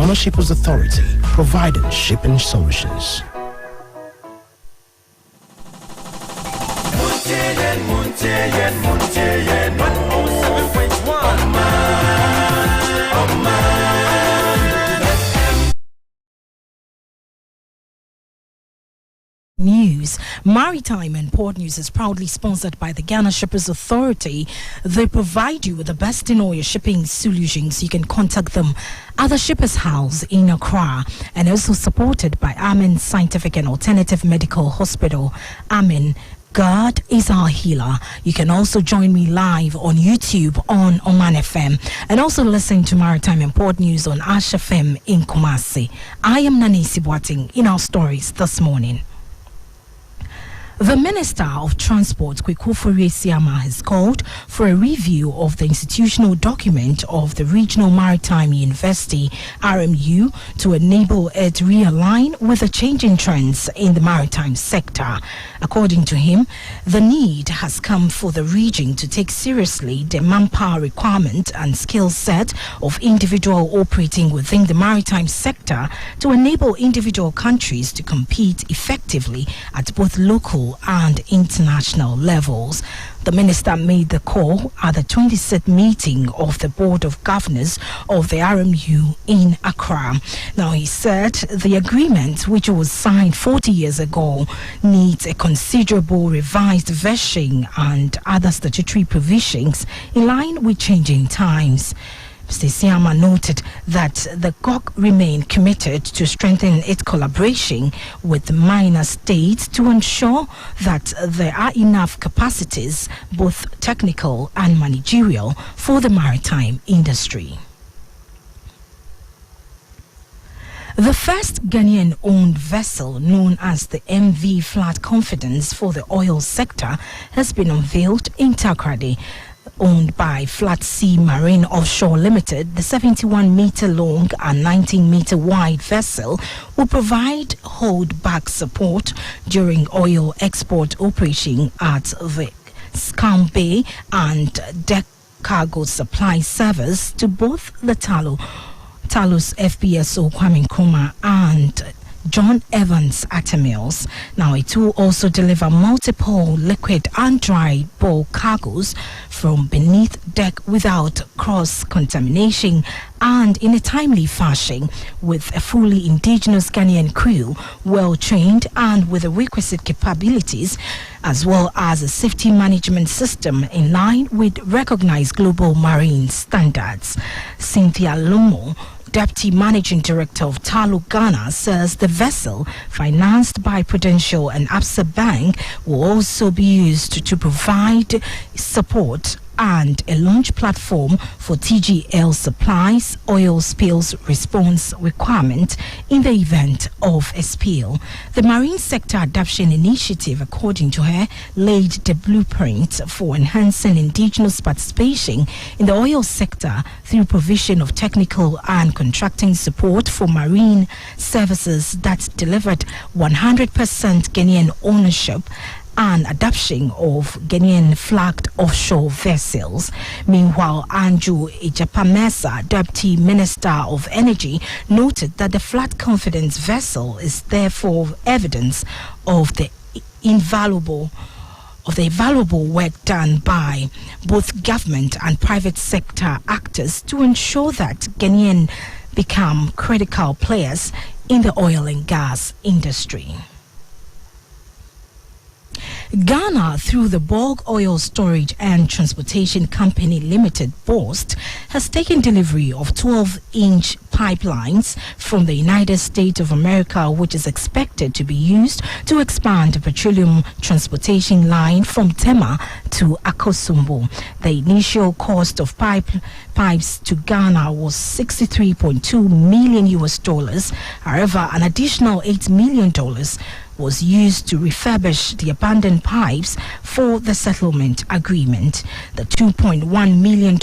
Ghana Shippers Authority, providing shipping solutions. News. Maritime and Port News is proudly sponsored by the Ghana Shippers Authority. They provide you with the best in oil shipping solutions. You can contact them at the Shippers House in Accra, and also supported by Amen Scientific and Alternative Medical Hospital. Amen. God is our healer. You can also join me live on YouTube on Omanfm, and also listen to Maritime and Port News on FM in Kumasi. I am Nanesi Boateng in our stories this morning. The Minister of Transport, Kwekufori Siama, has called for a review of the institutional document of the Regional Maritime University, RMU, to enable it to realign with the changing trends in the maritime sector. According to him, the need has come for the region to take seriously the manpower requirement and skill set of individuals operating within the maritime sector to enable individual countries to compete effectively at both local and international levels. The minister made the call at the 26th meeting of the Board of Governors of the RMU in Accra. Now, he said the agreement, which was signed 40 years ago, needs a considerable revised version and other statutory provisions in line with changing times. Mr. Siama noted that the GOG remained committed to strengthen its collaboration with minor states to ensure that there are enough capacities, both technical and managerial, for the maritime industry. The first Ghanaian-owned vessel, known as the MV Flat Confidence for the oil sector, has been unveiled in Takoradi. Owned by Flat Sea Marine Offshore Limited, the 71-meter long and 19-meter wide vessel will provide hold-back support during oil export operation at the Scam Bay and deck cargo supply service to both the Talos FPSO Kwame Nkrumah and John Evans Atamils. Now, it will also deliver multiple liquid and dry bulk cargoes from beneath deck without cross-contamination and in a timely fashion, with a fully indigenous Ghanaian crew, well-trained and with the requisite capabilities, as well as a safety management system in line with recognized global marine standards. Cynthia Lomo, Deputy Managing Director of Talu Ghana, says the vessel, financed by Prudential and Absa Bank, will also be used to provide support and a launch platform for TGL supplies oil spills response requirement in the event of a spill. The Marine Sector Adoption Initiative, according to her, laid the blueprint for enhancing indigenous participation in the oil sector through provision of technical and contracting support for marine services that delivered 100% Ghanaian ownership and adoption of Ghanaian flagged offshore vessels. Meanwhile, Andrew Ejapamesa, Deputy Minister of Energy, noted that the Flat Confidence vessel is therefore evidence of the invaluable work done by both government and private sector actors to ensure that Ghanaian become critical players in the oil and gas industry. Ghana, through the Bulk Oil Storage and Transportation Company Limited, BOST, has taken delivery of 12-inch pipelines from the United States of America, which is expected to be used to expand the petroleum transportation line from Tema to Akosombo. The initial cost of pipes to Ghana was $63.2 million. However, an additional $8 million was used to refurbish the abandoned pipes for the settlement agreement. The $2.1 million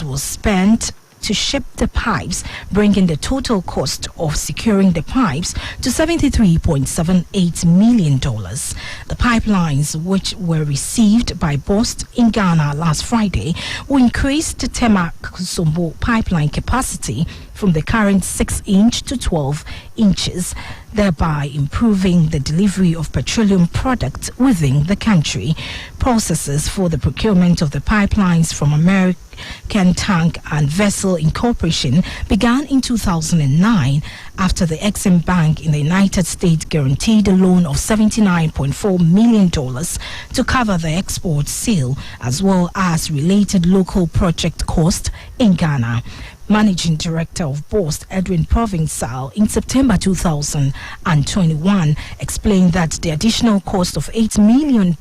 was spent to ship the pipes, bringing the total cost of securing the pipes to $73.78 million. The pipelines, which were received by BOST in Ghana last Friday, will increase the Tema-Kusumbu pipeline capacity from the current 6-inch to 12 inches, thereby improving the delivery of petroleum products within the country. Processes for the procurement of the pipelines from American Tank and Vessel Incorporation began in 2009 after the Exim Bank in the United States guaranteed a loan of $79.4 million to cover the export sale as well as related local project costs in Ghana. Managing Director of Bost, Edwin Provincial, in September 2021 explained that the additional cost of $8 million,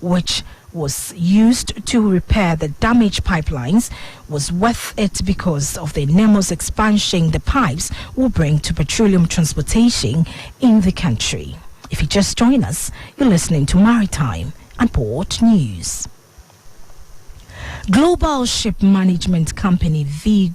which was used to repair the damaged pipelines, was worth it because of the enormous expansion the pipes will bring to petroleum transportation in the country. If you just join us, you're listening to Maritime and Port News. Global ship management company V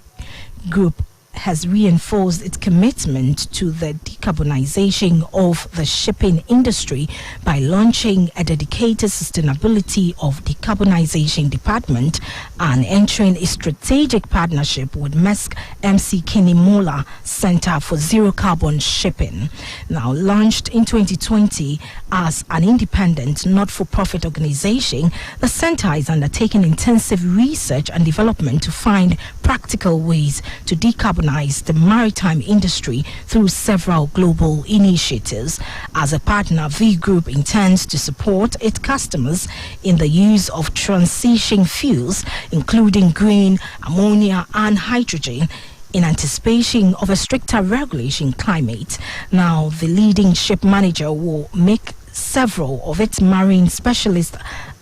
Group has reinforced its commitment to the decarbonization of the shipping industry by launching a dedicated sustainability of decarbonization department and entering a strategic partnership with Maersk MC Kinimola Center for Zero Carbon Shipping. Now launched in 2020 as an independent not-for-profit organization, the center is undertaking intensive research and development to find practical ways to decarbonize the maritime industry through several global initiatives. As a partner, V Group intends to support its customers in the use of transition fuels, including green, ammonia, and hydrogen, in anticipation of a stricter regulation climate. Now, the leading ship manager will make several of its marine specialists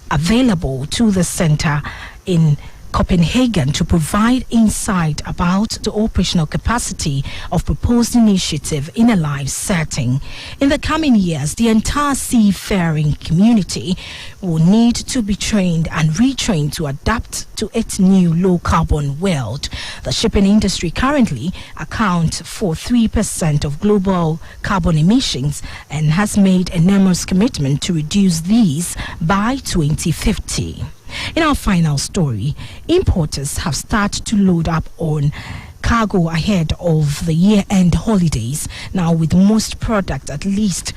available to the center in Copenhagen to provide insight about the operational capacity of proposed initiative in a live setting. In the coming years, the entire seafaring community will need to be trained and retrained to adapt to its new low-carbon world. The shipping industry currently accounts for 3% of global carbon emissions and has made enormous commitment to reduce these by 2050. In our final story, importers have started to load up on cargo ahead of the year-end holidays. Now, with most products at least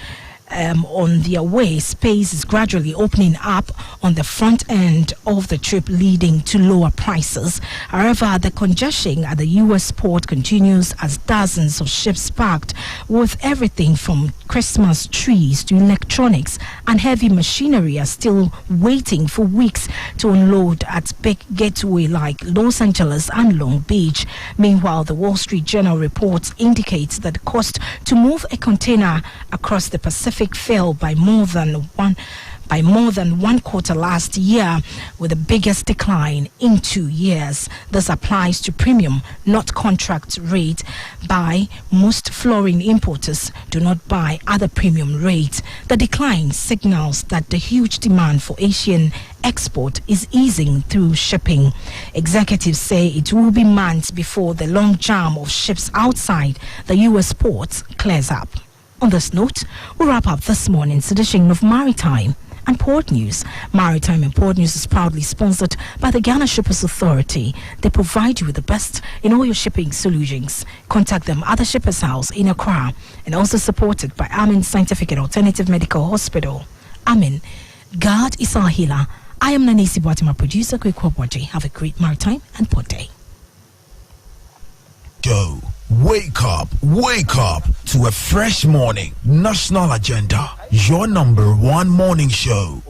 on their way, space is gradually opening up on the front end of the trip, leading to lower prices. However, the congestion at the U.S. port continues as dozens of ships parked with everything from Christmas trees to electronics and heavy machinery are still waiting for weeks to unload at big gateway like Los Angeles and Long Beach. Meanwhile, the Wall Street Journal reports indicates that the cost to move a container across the Pacific fell by more than one quarter last year, with the biggest decline in 2 years. This applies to premium, not contract rate. By most foreign importers do not buy other premium rates. The decline signals that the huge demand for Asian export is easing through shipping. Executives say it will be months before the long jam of ships outside the U.S. ports clears up. On this note, we'll wrap up this morning's edition of Maritime and Port News. Maritime and Port News is proudly sponsored by the Ghana Shippers Authority. They provide you with the best in all your shipping solutions. Contact them at the Shippers House in Accra, and also supported by Amin Scientific and Alternative Medical Hospital. Amin, God is our healer. I am Nanesi Boatima, producer, Kwekwa. Have a great Maritime and Port Day. Go. Wake up to a fresh morning. National Agenda, your number one morning show.